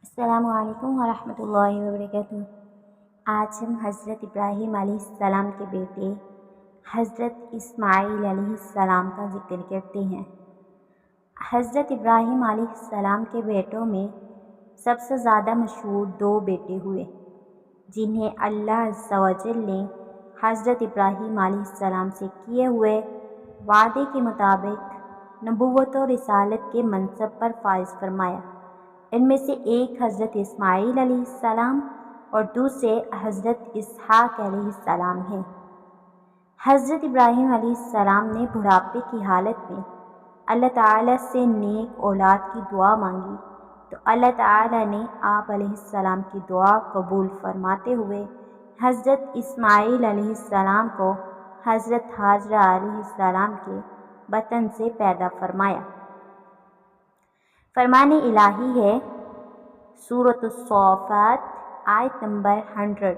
السلام علیکم ورحمۃ اللہ وبرکاتہ۔ آج ہم حضرت ابراہیم علیہ السلام کے بیٹے حضرت اسماعیل علیہ السلام کا ذکر کرتے ہیں۔ حضرت ابراہیم علیہ السلام کے بیٹوں میں سب سے زیادہ مشہور دو بیٹے ہوئے، جنہیں اللہ عز و جل نے حضرت ابراہیم علیہ السلام سے کیے ہوئے وعدے کے مطابق نبوت و رسالت کے منصب پر فائز فرمایا۔ ان میں سے ایک حضرت اسماعیل علیہ السلام اور دوسرے حضرت اسحاق علیہ السلام ہیں۔ حضرت ابراہیم علیہ السلام نے بڑھاپے کی حالت میں اللہ تعالیٰ سے نیک اولاد کی دعا مانگی تو اللہ تعالیٰ نے آپ علیہ السلام کی دعا قبول فرماتے ہوئے حضرت اسماعیل علیہ السلام کو حضرت ہاجرہ علیہ السلام کے بطن سے پیدا فرمایا۔ فرمان الہی ہے سورۃ الصافات آیت نمبر 100۔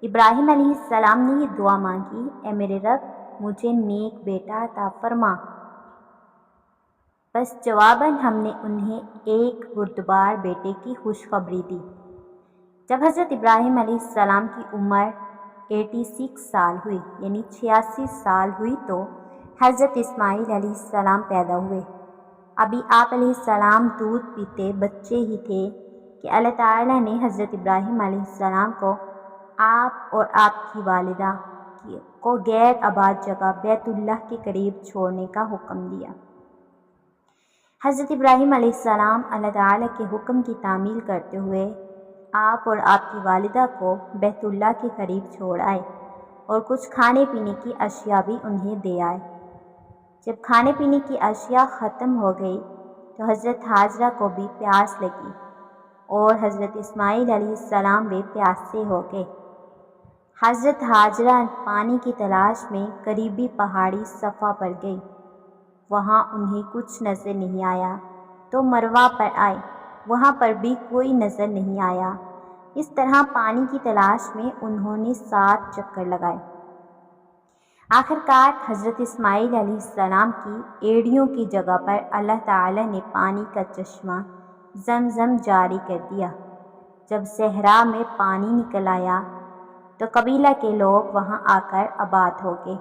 ابراہیم علیہ السلام نے یہ دعا مانگی، اے میرے رب مجھے نیک بیٹا عطا فرما۔ بس جواباً ہم نے انہیں ایک بردبار بیٹے کی خوشخبری دی۔ جب حضرت ابراہیم علیہ السلام کی عمر 86 سال ہوئی، یعنی 86 سال ہوئی، تو حضرت اسماعیل علیہ السلام پیدا ہوئے۔ ابھی آپ علیہ السلام دودھ پیتے بچے ہی تھے کہ اللہ تعالیٰ نے حضرت ابراہیم علیہ السلام کو آپ اور آپ کی والدہ کو غیر آباد جگہ بیت اللہ کے قریب چھوڑنے کا حکم دیا۔ حضرت ابراہیم علیہ السلام اللہ تعالیٰ کے حکم کی تعمیل کرتے ہوئے آپ اور آپ کی والدہ کو بیت اللہ کے قریب چھوڑ آئے اور کچھ کھانے پینے کی اشیاء بھی انہیں دے آئے۔ جب کھانے پینے کی اشیاء ختم ہو گئی تو حضرت ہاجرہ کو بھی پیاس لگی اور حضرت اسماعیل علیہ السلام بھی پیاسے ہو گئے۔ حضرت ہاجرہ پانی کی تلاش میں قریبی پہاڑی صفا پر گئی۔ وہاں انہیں کچھ نظر نہیں آیا تو مروہ پر آئے، وہاں پر بھی کوئی نظر نہیں آیا۔ اس طرح پانی کی تلاش میں انہوں نے 7 چکر لگائے۔ آخرکار حضرت اسماعیل علیہ السلام کی ایڑیوں کی جگہ پر اللہ تعالیٰ نے پانی کا چشمہ زمزم جاری کر دیا۔ جب صحرا میں پانی نکل آیا تو قبیلہ کے لوگ وہاں آ کر آباد ہو گئے۔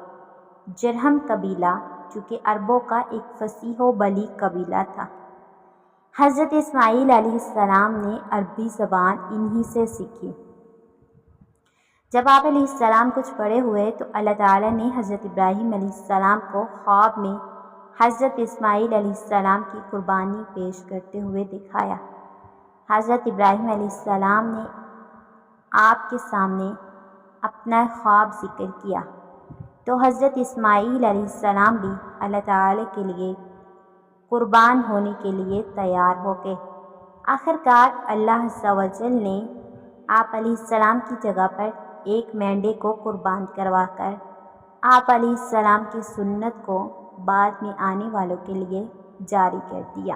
جرہم قبیلہ چونکہ عربوں کا ایک فصیح و بلیغ قبیلہ تھا۔ حضرت اسماعیل علیہ السلام نے عربی زبان انہی سے سیکھی۔ جب آپ علیہ السلام کچھ بڑے ہوئے تو اللہ تعالیٰ نے حضرت ابراہیم علیہ السلام کو خواب میں حضرت اسماعیل علیہ السلام کی قربانی پیش کرتے ہوئے دکھایا۔ حضرت ابراہیم علیہ السلام نے آپ کے سامنے اپنا خواب ذکر کیا تو حضرت اسماعیل علیہ السلام بھی اللہ تعالیٰ کے لیے قربان ہونے کے لیے تیار ہو گئے۔ آخرکار اللہ عز و جل نے آپ علیہ السلام کی جگہ پر ایک مینڈے کو قربان کروا کر آپ علیہ السلام کی سنت کو بعد میں آنے والوں کے لیے جاری کر دیا۔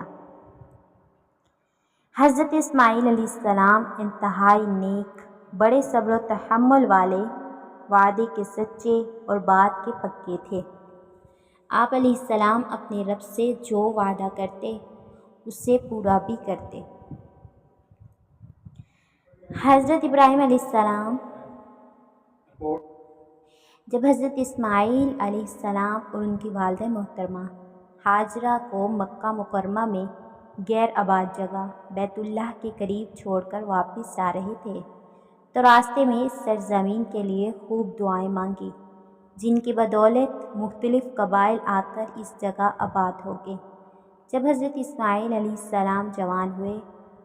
حضرت اسماعیل علیہ السلام انتہائی نیک، بڑے صبر و تحمل والے، وعدے کے سچے اور بات کے پکے تھے۔ آپ علیہ السلام اپنے رب سے جو وعدہ کرتے اسے پورا بھی کرتے۔ حضرت ابراہیم علیہ السلام جب حضرت اسماعیل علیہ السلام اور ان کی والدہ محترمہ ہاجرہ کو مکہ مکرمہ میں غیر آباد جگہ بیت اللہ کے قریب چھوڑ کر واپس جا رہے تھے تو راستے میں اس سرزمین کے لیے خوب دعائیں مانگی، جن کی بدولت مختلف قبائل آ کر اس جگہ آباد ہو گئے۔ جب حضرت اسماعیل علیہ السلام جوان ہوئے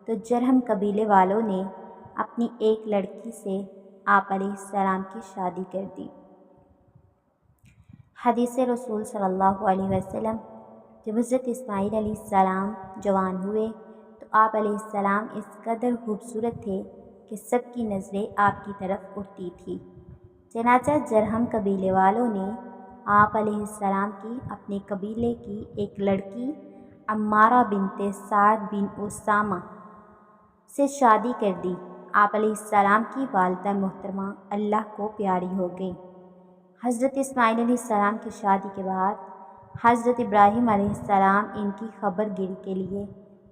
تو جرہم قبیلے والوں نے اپنی ایک لڑکی سے آپ علیہ السلام کی شادی کر دی۔ حدیث رسول صلی اللہ علیہ وسلم، جب حضرت اسماعیل علیہ السلام جوان ہوئے تو آپ علیہ السلام اس قدر خوبصورت تھے کہ سب کی نظریں آپ کی طرف اٹھتی تھیں۔ چنانچہ جرہم قبیلے والوں نے آپ علیہ السلام کی اپنے قبیلے کی ایک لڑکی عمارہ بنت سعد بن اسامہ سے شادی کر دی۔ آپ علیہ السلام کی والدہ محترمہ اللہ کو پیاری ہو گئی۔ حضرت اسماعیل علیہ السلام کی شادی کے بعد حضرت ابراہیم علیہ السلام ان کی خبر گیری کے لیے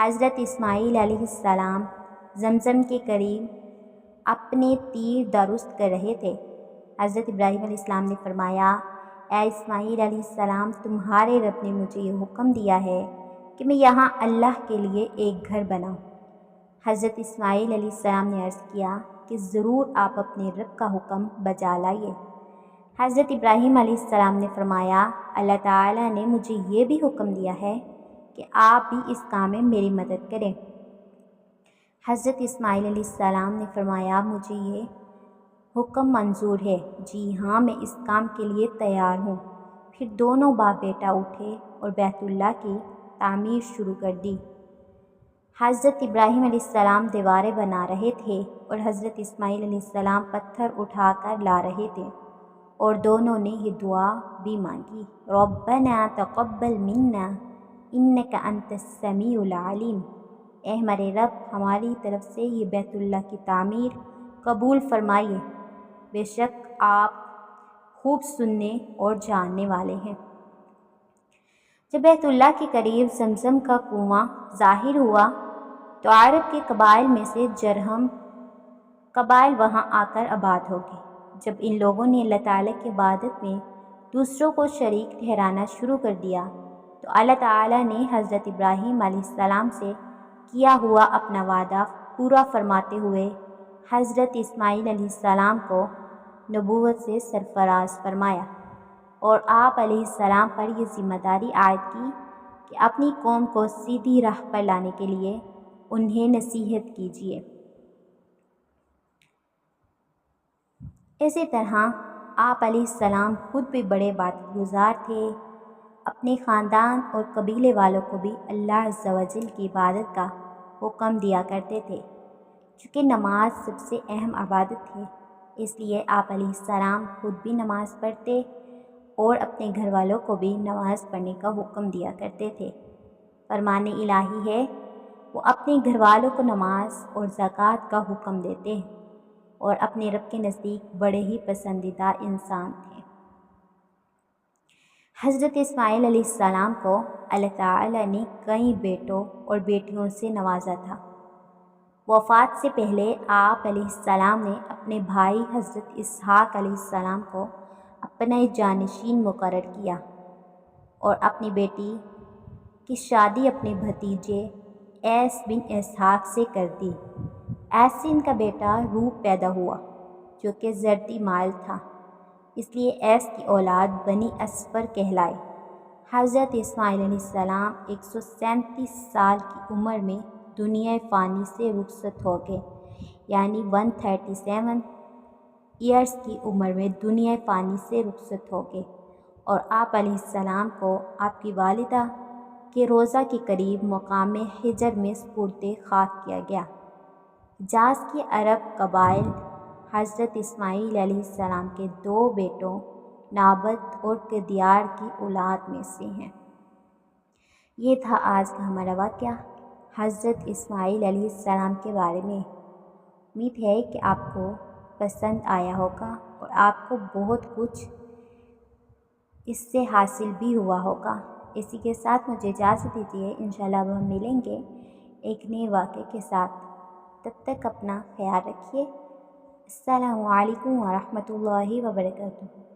حضرت اسماعیل علیہ السلام زمزم کے قریب اپنے تیر درست کر رہے تھے۔ حضرت ابراہیم علیہ السلام نے فرمایا، اے اسماعیل علیہ السلام، تمہارے رب نے مجھے یہ حکم دیا ہے کہ میں یہاں اللہ کے لیے ایک گھر بناؤں۔ حضرت اسماعیل علیہ السلام نے عرض کیا کہ ضرور آپ اپنے رب کا حکم بجا لائیے۔ حضرت ابراہیم علیہ السلام نے فرمایا، اللہ تعالیٰ نے مجھے یہ بھی حکم دیا ہے کہ آپ بھی اس کام میں میری مدد کریں۔ حضرت اسماعیل علیہ السلام نے فرمایا، مجھے یہ حکم منظور ہے، جی ہاں میں اس کام کے لیے تیار ہوں۔ پھر دونوں باپ بیٹا اٹھے اور بیت اللہ کی تعمیر شروع کر دی۔ حضرت ابراہیم علیہ السلام دیواریں بنا رہے تھے اور حضرت اسماعیل علیہ السلام پتھر اٹھا کر لا رہے تھے، اور دونوں نے یہ دعا بھی مانگی، ربنا تقبل منا انک انت السمیع العلیم، اے ہمارے رب ہماری طرف سے یہ بیت اللہ کی تعمیر قبول فرمائیے، بے شک آپ خوب سننے اور جاننے والے ہیں۔ جب بیت اللہ کے قریب زمزم کا کنواں ظاہر ہوا تو عرب کے قبائل میں سے جرہم قبائل وہاں آ کر آباد ہو گئے۔ جب ان لوگوں نے اللہ تعالیٰ کی عبادت میں دوسروں کو شریک ٹھہرانا شروع کر دیا تو اللہ تعالیٰ نے حضرت ابراہیم علیہ السلام سے کیا ہوا اپنا وعدہ پورا فرماتے ہوئے حضرت اسماعیل علیہ السلام کو نبوت سے سرفراز فرمایا، اور آپ علیہ السلام پر یہ ذمہ داری عائد کی کہ اپنی قوم کو سیدھی راہ پر لانے کے لیے انہیں نصیحت کیجیے۔ اسی طرح آپ علیہ السلام خود بھی بڑے عبادت گزار تھے۔ اپنے خاندان اور قبیلے والوں کو بھی اللہ عز و جل کی عبادت کا حکم دیا کرتے تھے، چونکہ نماز سب سے اہم عبادت ہے، اس لیے آپ علیہ السلام خود بھی نماز پڑھتے اور اپنے گھر والوں کو بھی نماز پڑھنے کا حکم دیا کرتے تھے۔ فرمان الہی ہے، وہ اپنے گھر والوں کو نماز اور زکوٰۃ کا حکم دیتے ہیں اور اپنے رب کے نزدیک بڑے ہی پسندیدہ انسان تھے۔ حضرت اسماعیل علیہ السلام کو اللہ تعالیٰ نے کئی بیٹوں اور بیٹیوں سے نوازا تھا۔ وفات سے پہلے آپ علیہ السلام نے اپنے بھائی حضرت اسحاق علیہ السلام کو اپنا جانشین مقرر کیا اور اپنی بیٹی کی شادی اپنے بھتیجے ایس بن اسحاق سے کر دی۔ ایس سے ان کا بیٹا روح پیدا ہوا جو کہ زرعی مائل تھا، اس لیے ایس کی اولاد بنی اصفر کہلائے۔ حضرت اسماعیل علیہ السلام 137 سال کی عمر میں دنیا فانی سے رخصت ہو گئے، یعنی 137 ایئرس کی عمر میں دنیا فانی سے رخصت ہو گئے، اور آپ علیہ السلام کو آپ کی والدہ کے روضہ کے قریب مقام حجر میں سپرد خاک کیا گیا۔ حجاز کے عرب قبائل حضرت اسماعیل علیہ السلام کے 2 بیٹوں نابت اور کدیار کی اولاد میں سے ہیں۔ یہ تھا آج کا ہمارا واقعہ حضرت اسماعیل علیہ السلام کے بارے میں۔ امید ہے کہ آپ کو پسند آیا ہوگا اور آپ کو بہت کچھ اس سے حاصل بھی ہوا ہوگا۔ اسی کے ساتھ مجھے اجازت دیجیے، انشاءاللہ اب ہم ملیں گے ایک نئے واقعے کے ساتھ۔ تب تک اپنا خیال رکھیے۔ السلام علیکم ورحمۃ اللہ وبرکاتہ۔